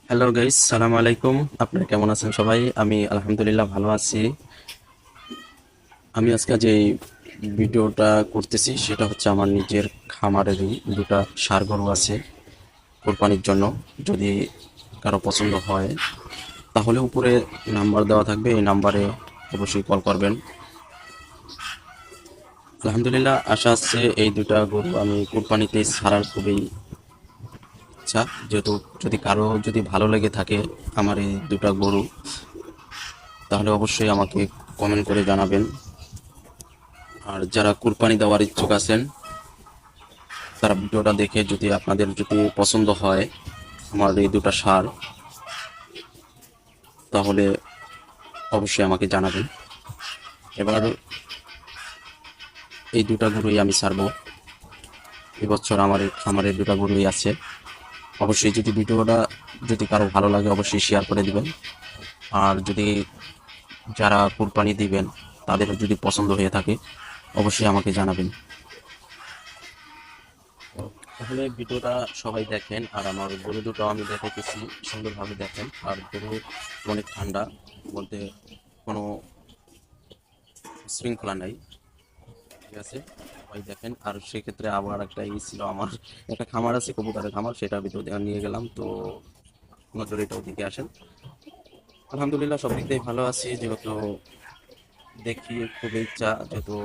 Hello guys, সালাম আলাইকুম। আপনারা কেমন আছেন সবাই? আমি আলহামদুলিল্লাহ ভালো আছি। আমি আজকে যে ভিডিওটা করতেছি সেটা হচ্ছে আমার নিজের খামারেরই দুটা ষাঁড় গরু আছে কোরবানির জন্য। যদি কারো পছন্দ হয় তাহলে উপরে নাম্বার দেওয়া থাকবে, এই নাম্বারে অবশ্যই কল করবেন। আলহামদুলিল্লাহ আশা আছে এই দুটা গরু আমি কোরবানিতে ছাড়ার খুবই ইচ্ছা, যেহেতু যদি কারো যদি ভালো লেগে থাকে আমার এই দুটা গরু, তাহলে অবশ্যই আমাকে কমেন্ট করে জানাবেন। আর যারা কুরবানি দেওয়ার ইচ্ছুক আছেন তারা ভিডিওটা দেখে যদি আপনাদের যদি পছন্দ হয় আমার এই দুটা সার, তাহলে অবশ্যই আমাকে জানাবেন। এবার এই দুটা গরুই আমি ছাড়বো এবছর। আমার এই খামারে দুটা গরুই আছে। অবশ্যই যদি ভিডিওটা যদি কারো ভালো লাগে অবশ্যই শেয়ার করে দিবেন। আর যদি যারা কুরবানি দিবেন তাদের যদি পছন্দ হয়ে থাকে অবশ্যই আমাকে জানাবেন। তাহলে ভিডিওটা সবাই দেখেন আর আমার গরু দুটো আমি দেখাইতেছি, সুন্দরভাবে দেখেন। আর গরু অনেক ঠান্ডা, বলতে কোনো শৃঙ্খলা নাই, ঠিক আছে? সবাই দেখেন। আর সেক্ষেত্রে আবার একটা ছিল, আমার একটা খামার আছে কবুতরের খামার, সেটা ভিতর দিয়ে নিয়ে গেলাম, তো নজরে এটাও দিকে আসেন। আলহামদুলিল্লাহ সব দিক দিয়ে ভালো আছি, যেহেতু দেখি খুবই ইচ্ছা, যেহেতু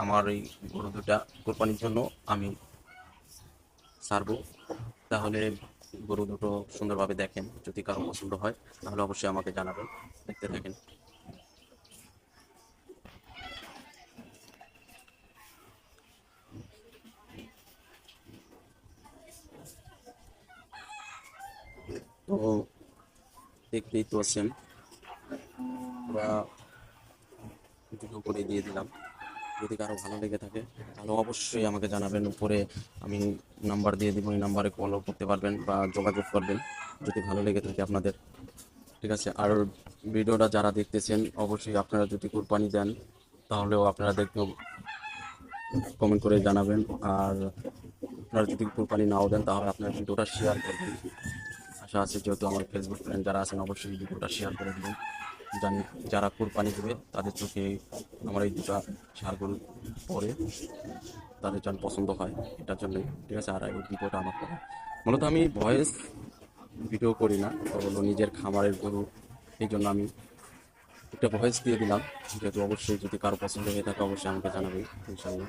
আমার এই গরু দুটা কোরবানির জন্য আমি ছাড়বো। তাহলে গরু দুটো সুন্দরভাবে দেখেন, যদি কারো পছন্দ হয় তাহলে অবশ্যই আমাকে জানাবেন। দেখতে থাকেন। তো দেখতেই তো আছেন, পুরা ভিডিও করে দিয়ে দিলাম। যদি কারো ভালো লেগে থাকে তাহলে অবশ্যই আমাকে জানাবেন। উপরে আমি নাম্বার দিয়ে দিব, এই নাম্বারে কলও করতে পারবেন বা যোগাযোগ করবেন যদি ভালো লেগে থাকে আপনাদের, ঠিক আছে? আর ভিডিওটা যারা দেখতেছেন অবশ্যই আপনারা যদি কুরবানি দেন তাহলেও আপনারা দেখতে কমেন্ট করে জানাবেন। আর আপনারা যদি কুরবানি নাও দেন তাহলে আপনার ভিডিওটা শেয়ার করবেন। আশা আছে, যেহেতু আমার ফেসবুক ফ্রেন্ড যারা আছেন অবশ্যই ভিডিওটা শেয়ার করে দেবেন। জানি যারা কুরবানি দেবে তাদের চোখে আমার এই দুটা ষাঁড় গরু পরে তাদের যেন পছন্দ হয়, এটার জন্যই, ঠিক আছে? আর এই ভিডিওটা আমার করা, মূলত আমি ভয়েস ভিডিও করি না, তো হলো নিজের খামারের গরু, এই জন্য আমি একটা ভয়েস দিয়ে দিলাম। যেহেতু অবশ্যই যদি কারো পছন্দ হয়ে থাকে অবশ্যই আমাকে জানাবে ইনশাল্লাহ।